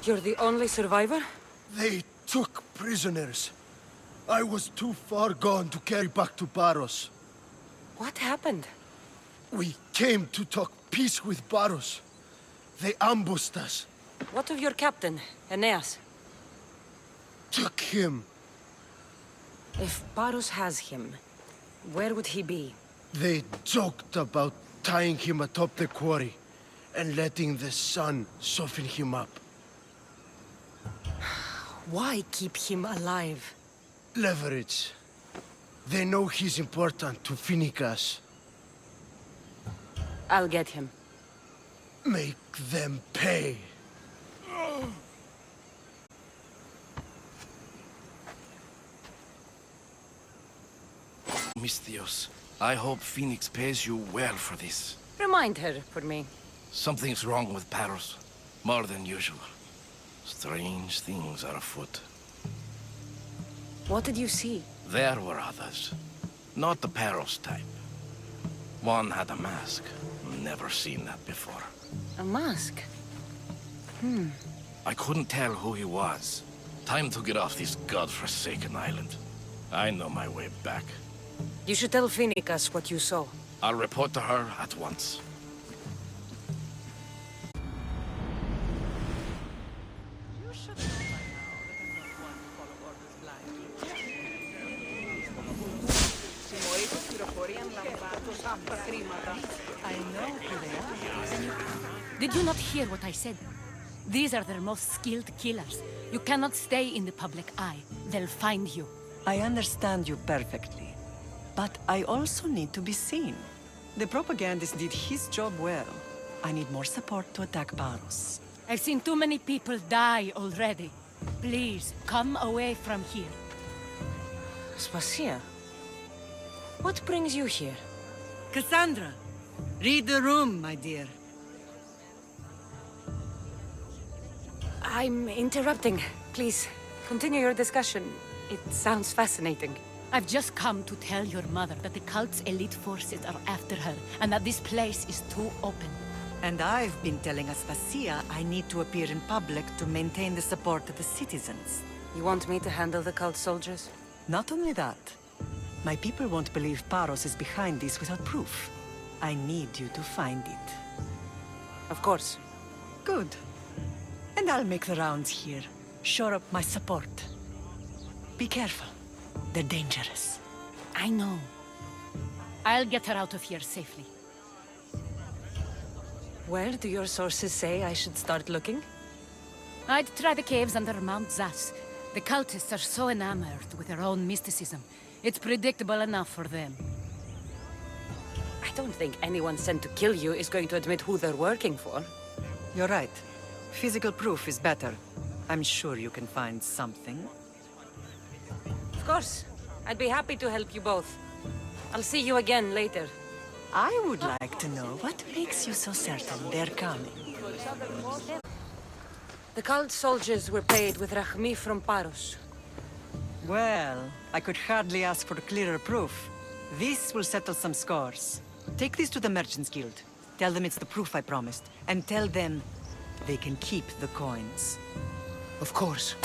You're the only survivor? They took prisoners. I was too far gone to carry back to Paros. What happened? We came to talk peace with Paros. They ambushed us. What of your captain, Aeneas? Took him. If Paros has him, where would he be? They joked about tying him atop the quarry and letting the sun soften him up. Why keep him alive? Leverage. They know he's important to Finicas. I'll get him. Make them pay. Misthios, I hope Phoenix pays you well for this. Remind her for me. Something's wrong with Paros. More than usual. Strange things are afoot. What did you see? There were others. Not the Paros type. One had a mask. Never seen that before. A mask? I couldn't tell who he was. Time to get off this godforsaken island. I know my way back. You should tell Finicas what you saw. I'll report to her at once. Did you not hear what I said? These are their most skilled killers. You cannot stay in the public eye. They'll find you. I understand you perfectly. But I also need to be seen. The propagandist did his job well. I need more support to attack Paros. I've seen too many people die already. Please, come away from here. Spacia? What brings you here? Cassandra, read the room, my dear. I'm interrupting. Please, continue your discussion. It sounds fascinating. I've just come to tell your mother that the cult's elite forces are after her, and that this place is too open. And I've been telling Aspasia I need to appear in public to maintain the support of the citizens. You want me to handle the cult soldiers? Not only that, my people won't believe Paros is behind this without proof. I need you to find it. Of course. Good. And I'll make the rounds here. Shore up my support. Be careful. They're dangerous. I know. I'll get her out of here safely. Where do your sources say I should start looking? I'd try the caves under Mount Zas. The cultists are so enamored with their own mysticism. It's predictable enough for them. I don't think anyone sent to kill you is going to admit who they're working for. You're right. Physical proof is better. I'm sure you can find something. Of course. I'd be happy to help you both. I'll see you again later. I would like to know what makes you so certain they're coming. The cult soldiers were paid with Rachmi from Paros. Well, I could hardly ask for clearer proof. This will settle some scores. Take this to the Merchants Guild. Tell them it's the proof I promised. And tell them they can keep the coins. Of course.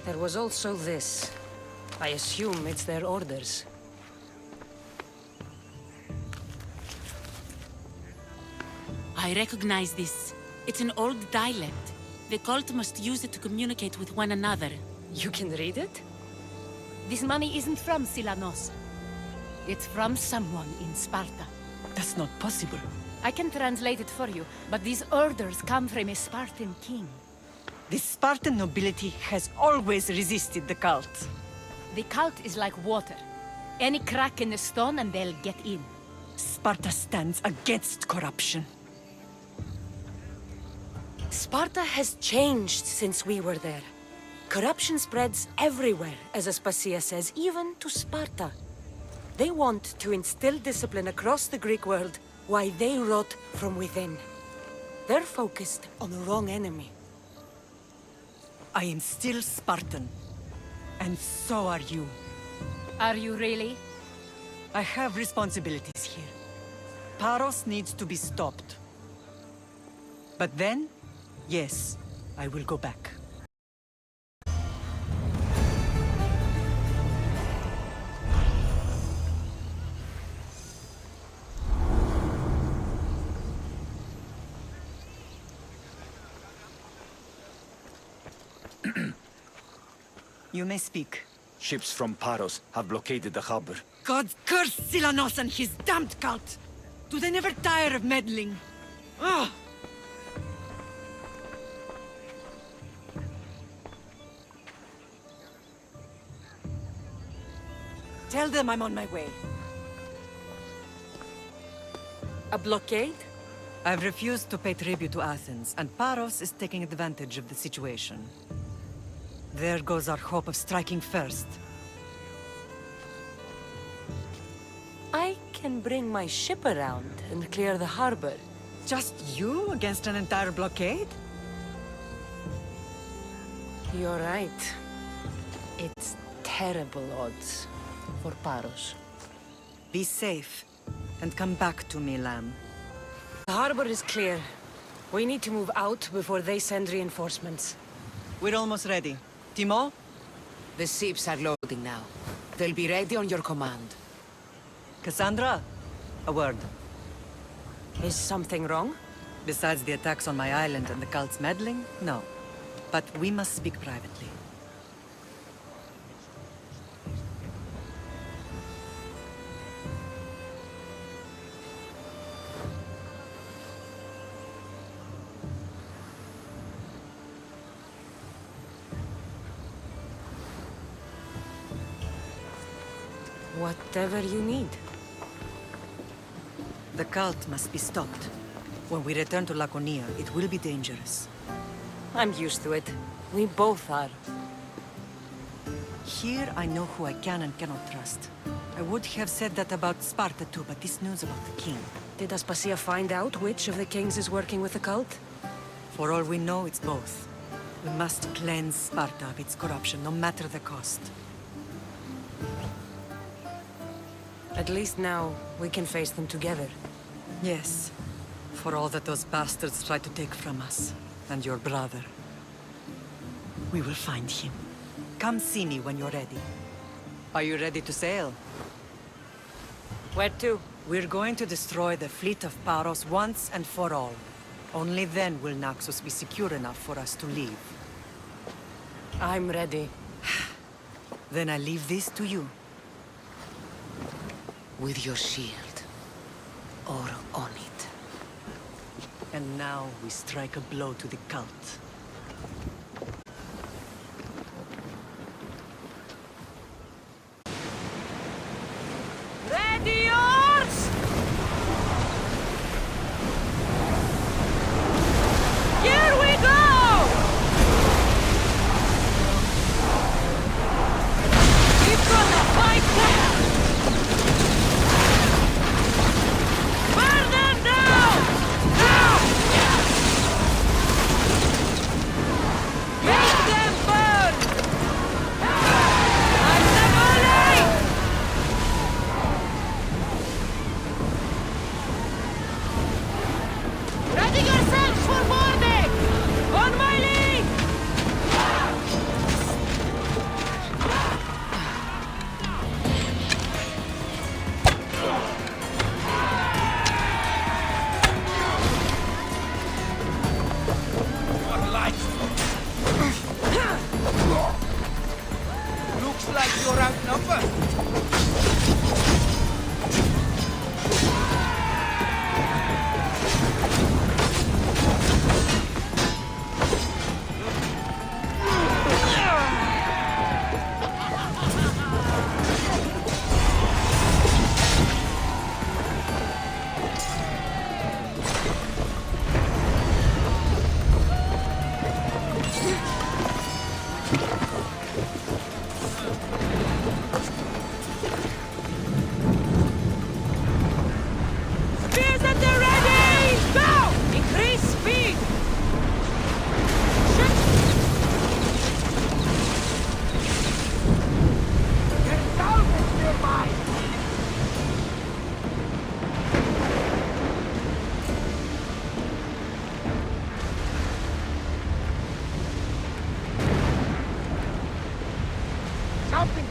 There was also this. I assume it's their orders. I recognize this. It's an old dialect. The cult must use it to communicate with one another. You can read it? This money isn't from Silanos. It's from someone in Sparta. That's not possible. I can translate it for you, but these orders come from a Spartan king. The Spartan nobility has always resisted the cult. The cult is like water. Any crack in the stone and they'll get in. Sparta stands against corruption. Sparta has changed since we were there. Corruption spreads everywhere, as Aspasia says, even to Sparta. They want to instill discipline across the Greek world, while they rot from within. They're focused on the wrong enemy. I am still Spartan. And so are you. Are you really? I have responsibilities here. Paros needs to be stopped. But then, yes, I will go back. You may speak. Ships from Paros have blockaded the harbor. God curse Silanos and his damned cult! Do they never tire of meddling? Ugh! Tell them I'm on my way. A blockade? I've refused to pay tribute to Athens, and Paros is taking advantage of the situation. There goes our hope of striking first. I can bring my ship around and clear the harbor. Just you against an entire blockade? You're right. It's terrible odds for Paros. Be safe, and come back to me, Lamb. The harbor is clear. We need to move out before they send reinforcements. We're almost ready. Timo? The ships are loading now. They'll be ready on your command. Cassandra? A word. Is something wrong? Besides the attacks on my island and the cult's meddling? No. But we must speak privately. Whatever you need. The cult must be stopped. When we return to Laconia, it will be dangerous. I'm used to it. We both are. Here I know who I can and cannot trust. I would have said that about Sparta too, but this news about the king. Did Aspasia find out which of the kings is working with the cult? For all we know, it's both. We must cleanse Sparta of its corruption, no matter the cost. At least now, we can face them together. Yes. For all that those bastards tried to take from us, and your brother. We will find him. Come see me when you're ready. Are you ready to sail? Where to? We're going to destroy the fleet of Paros once and for all. Only then will Naxos be secure enough for us to leave. I'm ready. Then I leave this to you. With your shield. Or on it. And now we strike a blow to the cult. Ready yours! Here we go! We're gonna fight there! Burn them down! Now!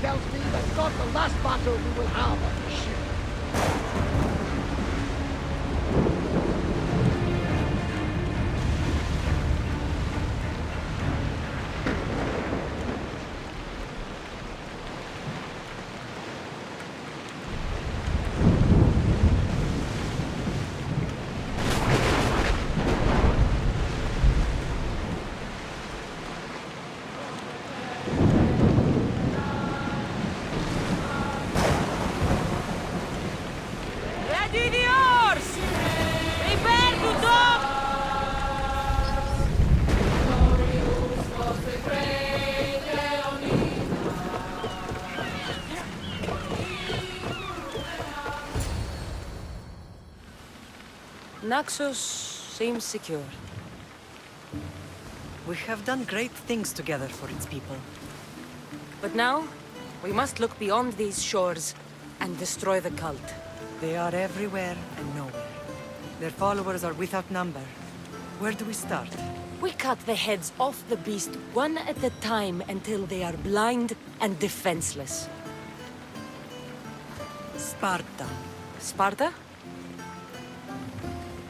tells me that's not the last battle we will have on the ship. Ready the oars! Prepare to dock! Naxos seems secure. We have done great things together for its people. But now, we must look beyond these shores and destroy the cult. They are everywhere and nowhere. Their followers are without number. Where do we start? We cut the heads off the beast one at a time until they are blind and defenseless. Sparta. Sparta?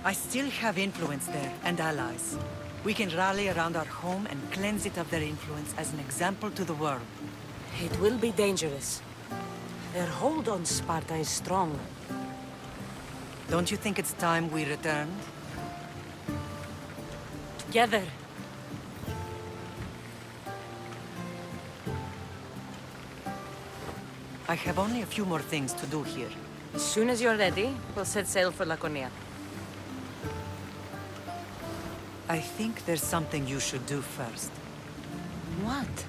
I still have influence there, and allies. We can rally around our home and cleanse it of their influence as an example to the world. It will be dangerous. Their hold on Sparta is strong. Don't you think it's time we returned? Together. I have only a few more things to do here. As soon as you're ready, we'll set sail for Laconia. I think there's something you should do first. What?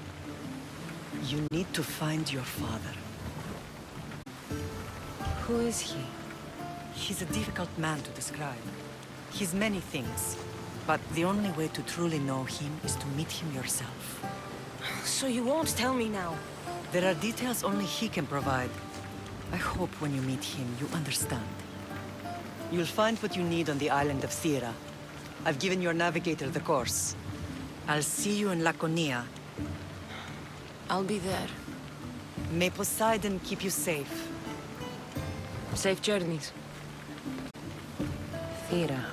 You need to find your father. Who is he? He's a difficult man to describe. He's many things, but the only way to truly know him is to meet him yourself. So you won't tell me now? There are details only he can provide. I hope when you meet him, you understand. You'll find what you need on the island of Thera. I've given your navigator the course. I'll see you in Laconia. I'll be there. May Poseidon keep you safe. Safe journeys. Thera.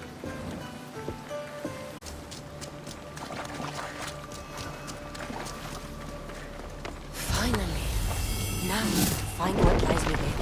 Finally. Now, find what lies within.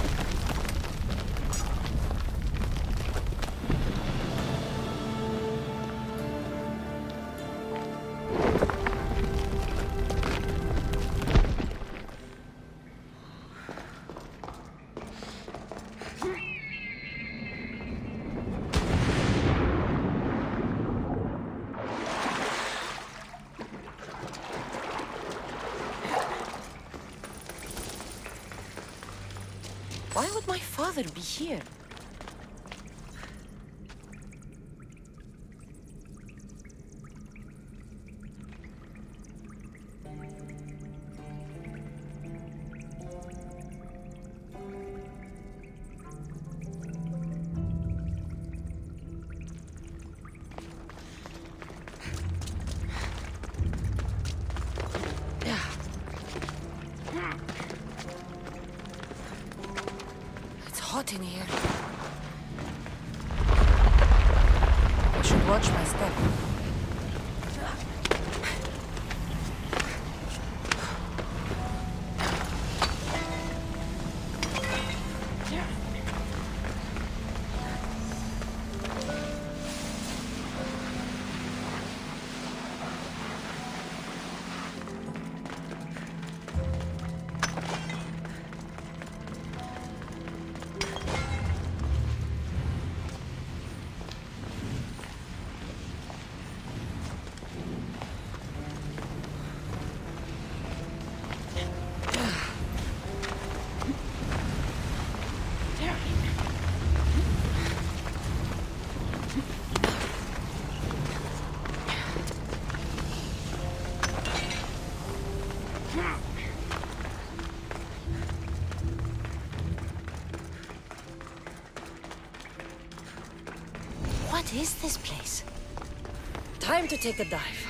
Why would my father be here? It's hot in here. I should watch my step. What is this place? Time to take a dive.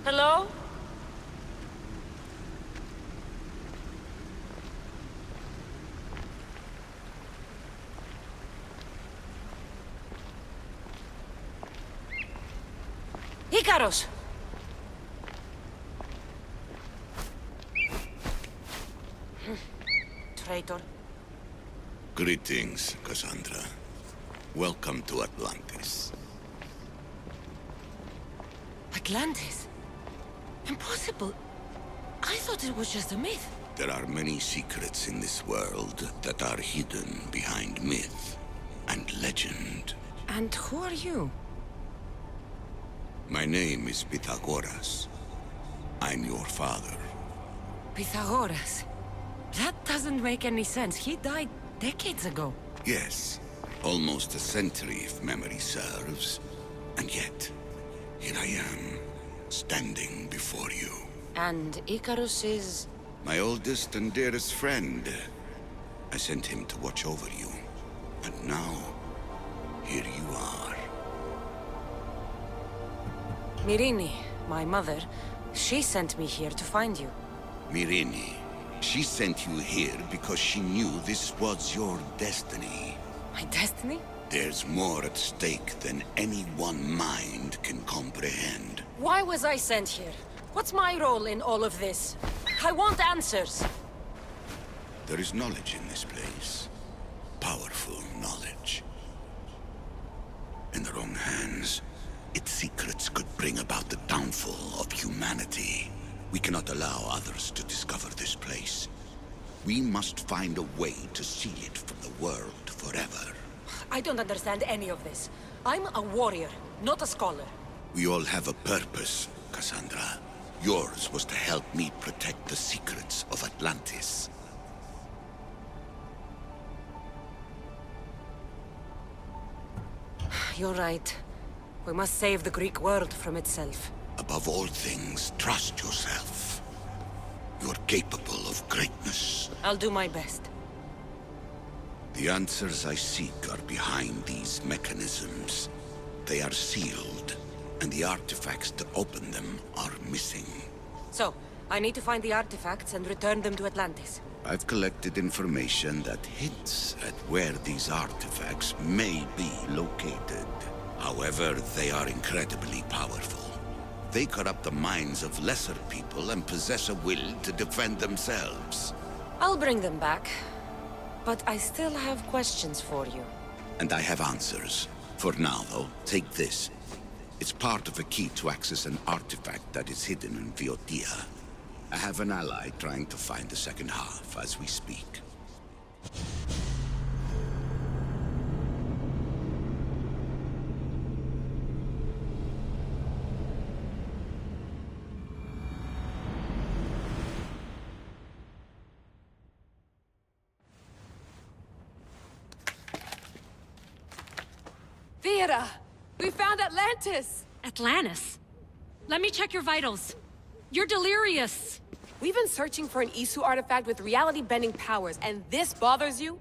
Hello? Icaros! Traitor. Greetings, Cassandra. Welcome to Atlantis. Atlantis? Impossible. I thought it was just a myth. There are many secrets in this world that are hidden behind myth and legend. And who are you? My name is Pythagoras. I'm your father. Pythagoras. That doesn't make any sense. He died decades ago. Yes, almost a century if memory serves. And yet, here I am, standing before you. And Icarus is... My oldest and dearest friend. I sent him to watch over you. And now, here you are. Myrrine, my mother. She sent me here to find you. Myrrine. She sent you here because she knew this was your destiny. My destiny? There's more at stake than any one mind can comprehend. Why was I sent here? What's my role in all of this? I want answers. There is knowledge in this place. Powerful knowledge. In the wrong hands, its secrets could bring about the downfall of humanity. We cannot allow others to discover this place. We must find a way to seal it from the world forever. I don't understand any of this. I'm a warrior, not a scholar. We all have a purpose, Cassandra. Yours was to help me protect the secrets of Atlantis. You're right. We must save the Greek world from itself. Above all things, trust yourself. You're capable of greatness. I'll do my best. The answers I seek are behind these mechanisms. They are sealed, and the artifacts to open them are missing. So, I need to find the artifacts and return them to Atlantis. I've collected information that hints at where these artifacts may be located. However, they are incredibly powerful. They corrupt the minds of lesser people and possess a will to defend themselves. I'll bring them back. But I still have questions for you. And I have answers. For now, though, take this. It's part of a key to access an artifact that is hidden in Viotia. I have an ally trying to find the second half as we speak. Theata! We found Atlantis! Atlantis? Let me check your vitals. You're delirious. We've been searching for an Isu artifact with reality-bending powers, and this bothers you?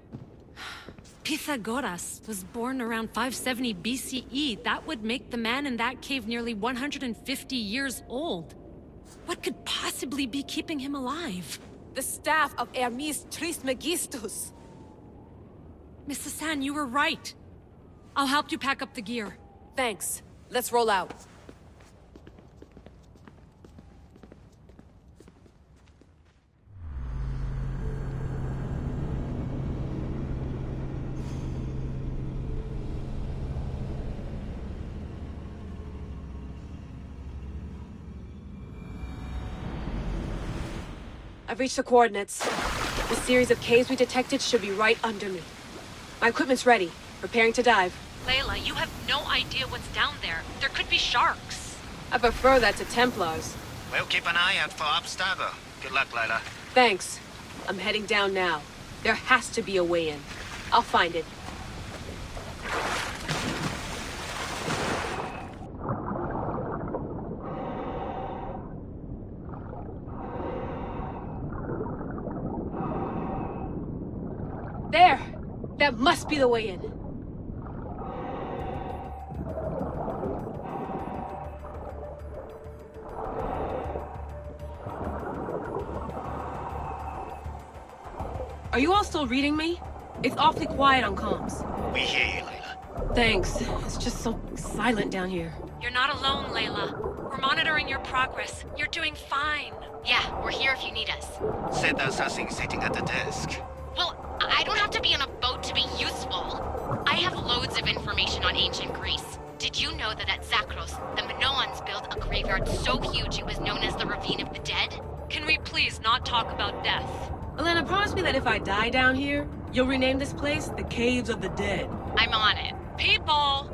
Pythagoras was born around 570 BCE. That would make the man in that cave nearly 150 years old. What could possibly be keeping him alive? The staff of Hermes Trismegistus! Mrs. San, you were right. I'll help you pack up the gear. Thanks. Let's roll out. I've reached the coordinates. The series of caves we detected should be right under me. My equipment's ready. Preparing to dive. Layla, you have no idea what's down there. There could be sharks. I prefer that to Templars. We'll keep an eye out for Abstergo. Good luck, Layla. Thanks. I'm heading down now. There has to be a way in. I'll find it. There! That must be the way in. Are you all still reading me? It's awfully quiet on comms. We hear you, Layla. Thanks. It's just so silent down here. You're not alone, Layla. We're monitoring your progress. You're doing fine. Yeah, we're here if you need us. Said there's nothing sitting at the desk. Well, I don't have to be on a boat to be useful. I have loads of information on ancient Greece. Did you know that at Zakros, the Minoans built a graveyard so huge it was known as the Ravine of the Dead? Can we please not talk about death? Elena, promise me that if I die down here, you'll rename this place the Caves of the Dead. I'm on it. People!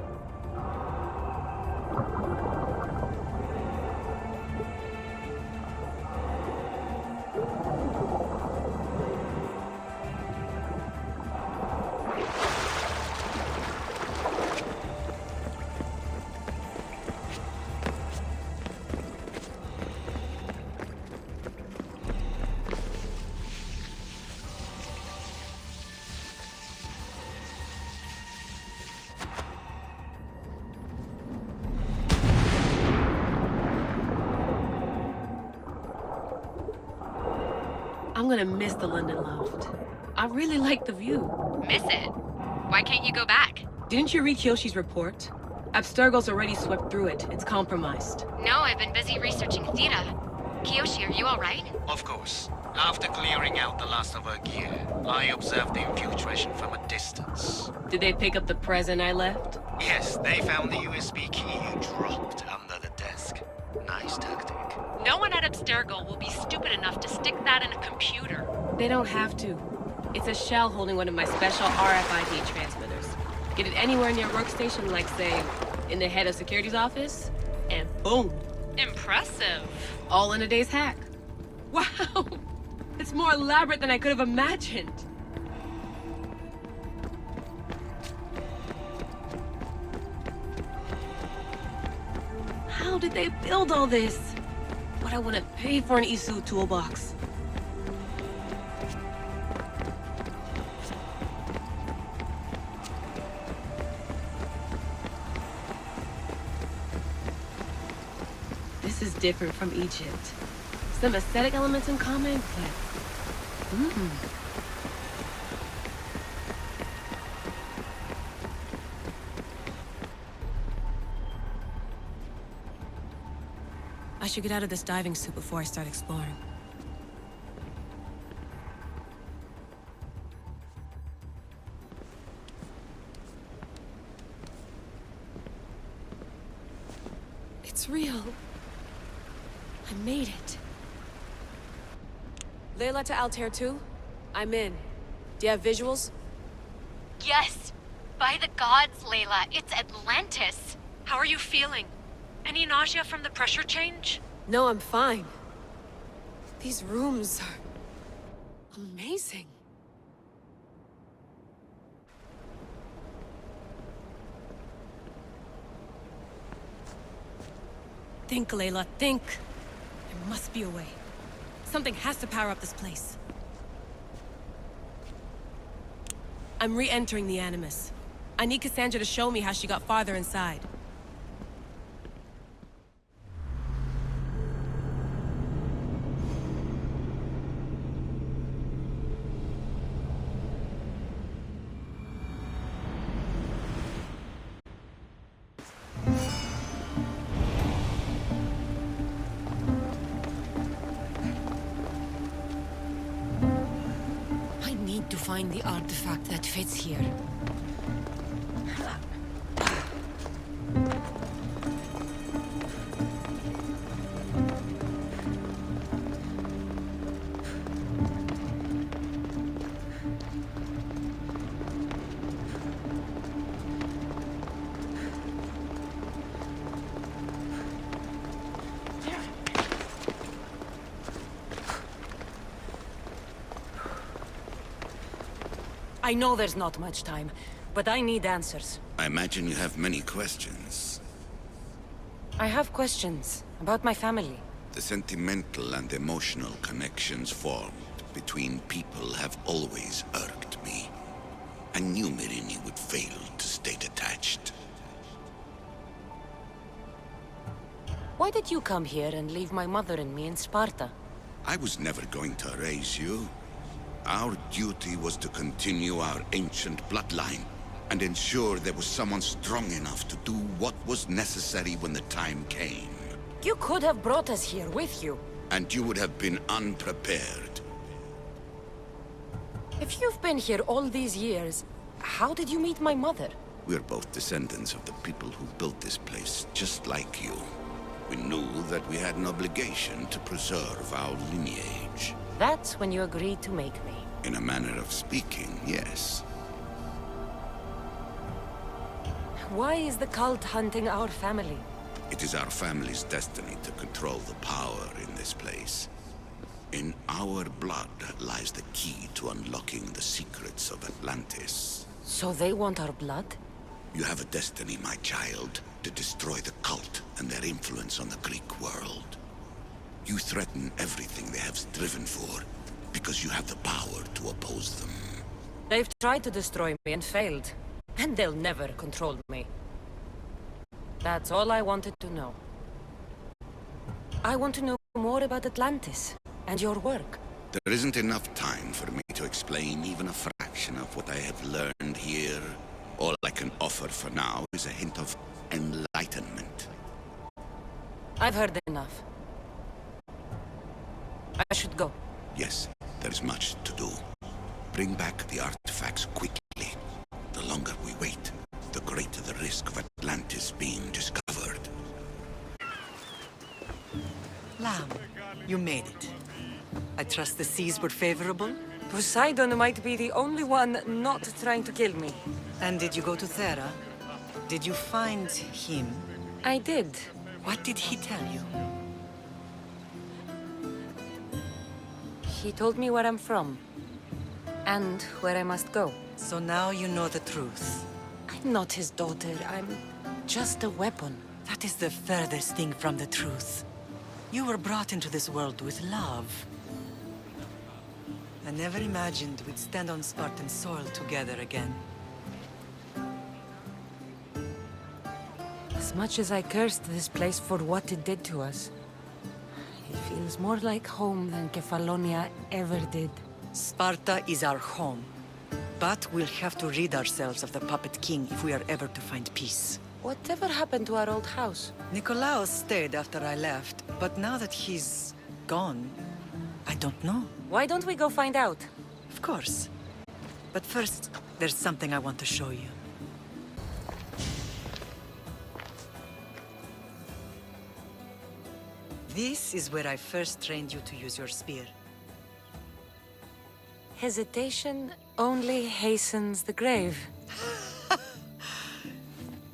I'm gonna miss the London loft. I really like the view. Miss it? Why can't you go back? Didn't you read Kyoshi's report? Abstergo's already swept through it. It's compromised. No, I've been busy researching Theta. Kiyoshi, are you alright? Of course. After clearing out the last of her gear, I observed the infiltration from a distance. Did they pick up the present I left? Yes, they found the USB key you dropped under the desk. Nice tactic. No one at Abstergo will be stupid enough to stick that in a computer. They don't have to. It's a shell holding one of my special RFID transmitters. Get it anywhere near a workstation, like, say, in the head of security's office, and boom. Impressive. All in a day's hack. Wow! It's more elaborate than I could have imagined. How did they build all this? What I want to pay for an Isu toolbox. This is different from Egypt. Some aesthetic elements in common, but... I should get out of this diving suit before I start exploring. It's real. I made it. Layla to Altair 2? I'm in. Do you have visuals? Yes! By the gods, Layla, it's Atlantis! How are you feeling? Any nausea from the pressure change? No, I'm fine. These rooms are... amazing. Think, Layla, think. There must be a way. Something has to power up this place. I'm re-entering the Animus. I need Cassandra to show me how she got farther inside. To find the artifact that fits here. I know there's not much time, but I need answers. I imagine you have many questions. I have questions about my family. The sentimental and emotional connections formed between people have always irked me. I knew Myrini would fail to stay detached. Why did you come here and leave my mother and me in Sparta? I was never going to raise you. Our duty was to continue our ancient bloodline and ensure there was someone strong enough to do what was necessary when the time came. You could have brought us here with you. And you would have been unprepared. If you've been here all these years, how did you meet my mother? We're both descendants of the people who built this place, just like you. We knew that we had an obligation to preserve our lineage. That's when you agreed to make me. In a manner of speaking, yes. Why is the cult hunting our family? It is our family's destiny to control the power in this place. In our blood lies the key to unlocking the secrets of Atlantis. So they want our blood? You have a destiny, my child, to destroy the cult and their influence on the Greek world. You threaten everything they have striven for, because you have the power to oppose them. They've tried to destroy me and failed. And they'll never control me. That's all I wanted to know. I want to know more about Atlantis and your work. There isn't enough time for me to explain even a fraction of what I have learned here. All I can offer for now is a hint of enlightenment. I've heard enough. I should go. Yes, there's much to do. Bring back the artifacts quickly. The longer we wait, the greater the risk of Atlantis being discovered. Lamb, you made it. I trust the seas were favorable? Poseidon might be the only one not trying to kill me. And did you go to Thera? Did you find him? I did. What did he tell you? He told me where I'm from. And where I must go. So now you know the truth. I'm not his daughter. I'm just a weapon. That is the furthest thing from the truth. You were brought into this world with love. I never imagined we'd stand on Spartan soil together again. As much as I cursed this place for what it did to us, it feels more like home than Kefalonia ever did. Sparta is our home. But we'll have to rid ourselves of the Puppet King if we are ever to find peace. Whatever happened to our old house? Nikolaos stayed after I left, but now that he's gone, I don't know. Why don't we go find out? Of course. But first, there's something I want to show you. This is where I first trained you to use your spear. Hesitation only hastens the grave.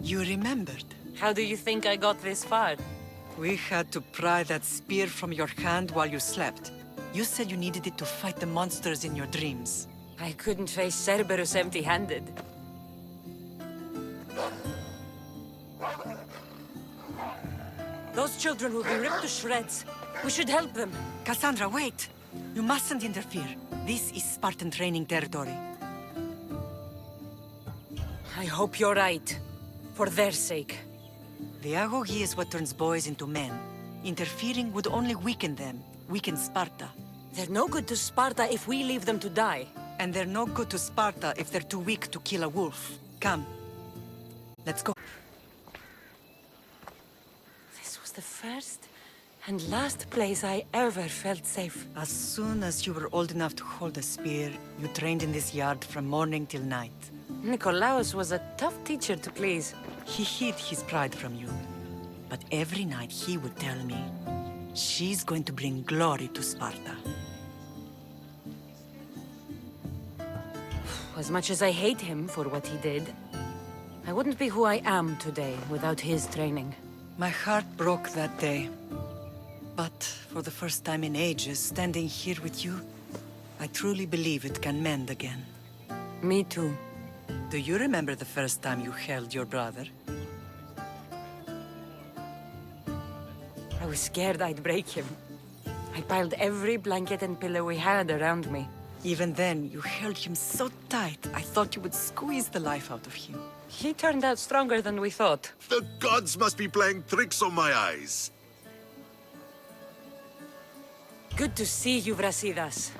You remembered. How do you think I got this far? We had to pry that spear from your hand while you slept. You said you needed it to fight the monsters in your dreams. I couldn't face Cerberus empty-handed. Those children will be ripped to shreds. We should help them. Cassandra, wait! You mustn't interfere. This is Spartan training territory. I hope you're right. For their sake. The Agogi is what turns boys into men. Interfering would only weaken them, weaken Sparta. They're no good to Sparta if we leave them to die. And they're no good to Sparta if they're too weak to kill a wolf. Come. Let's go. This was the first and last place I ever felt safe. As soon as you were old enough to hold a spear, you trained in this yard from morning till night. Nikolaos was a tough teacher to please. He hid his pride from you. But every night he would tell me, she's going to bring glory to Sparta. As much as I hate him for what he did, I wouldn't be who I am today without his training. My heart broke that day. But for the first time in ages, standing here with you, I truly believe it can mend again. Me too. Do you remember the first time you held your brother? I was scared I'd break him. I piled every blanket and pillow we had around me. Even then, you held him so tight, I thought you would squeeze the life out of him. He turned out stronger than we thought. The gods must be playing tricks on my eyes. Good to see you, Brasidas.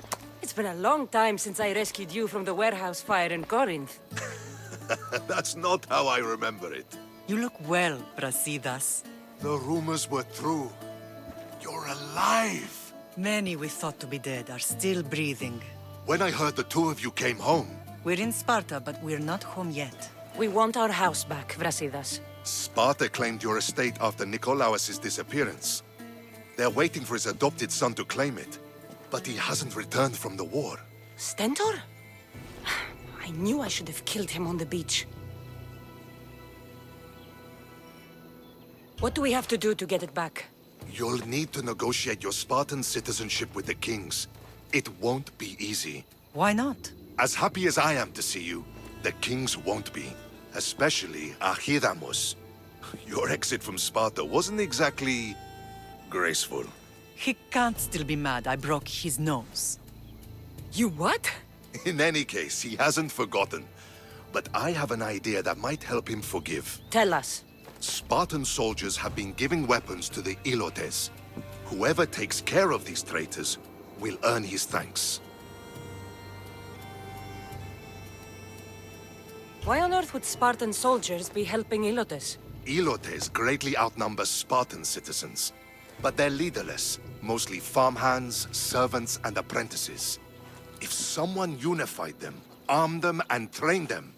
It's been a long time since I rescued you from the warehouse fire in Corinth. That's not how I remember it. You look well, Brasidas. The rumors were true. You're alive! Many we thought to be dead are still breathing. When I heard the two of you came home... We're in Sparta, but we're not home yet. We want our house back, Brasidas. Sparta claimed your estate after Nikolaos' disappearance. They're waiting for his adopted son to claim it. But he hasn't returned from the war. Stentor? I knew I should have killed him on the beach. What do we have to do to get it back? You'll need to negotiate your Spartan citizenship with the kings. It won't be easy. Why not? As happy as I am to see you, the kings won't be. Especially Archidamos. Your exit from Sparta wasn't exactly... graceful. He can't still be mad I broke his nose. You what? In any case, he hasn't forgotten. But I have an idea that might help him forgive. Tell us. Spartan soldiers have been giving weapons to the Ilotes. Whoever takes care of these traitors will earn his thanks. Why on earth would Spartan soldiers be helping Ilotes? Ilotes greatly outnumber Spartan citizens. But they're leaderless, mostly farmhands, servants, and apprentices. If someone unified them, armed them, and trained them,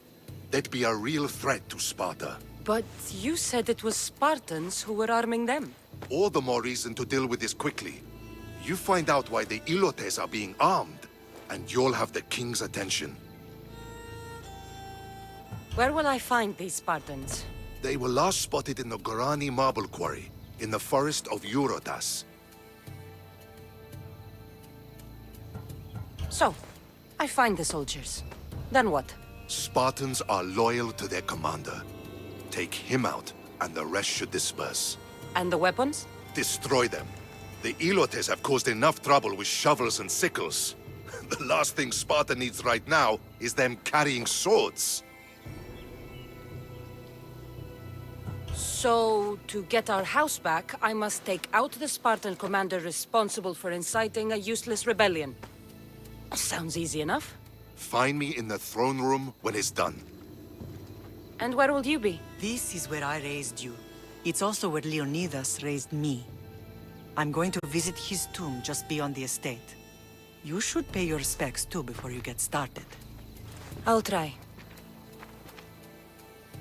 they'd be a real threat to Sparta. But you said it was Spartans who were arming them. All the more reason to deal with this quickly. You find out why the Ilotes are being armed, and you'll have the king's attention. Where will I find these Spartans? They were last spotted in the Gorani marble quarry, in the forest of Eurotas. So, I find the soldiers. Then what? Spartans are loyal to their commander. Take him out, and the rest should disperse. And the weapons? Destroy them. The Ilotes have caused enough trouble with shovels and sickles. The last thing Sparta needs right now is them carrying swords. So, to get our house back, I must take out the Spartan commander responsible for inciting a useless rebellion. Sounds easy enough. Find me in the throne room when it's done. And where will you be? This is where I raised you. It's also where Leonidas raised me. I'm going to visit his tomb just beyond the estate. You should pay your respects too before you get started. I'll try.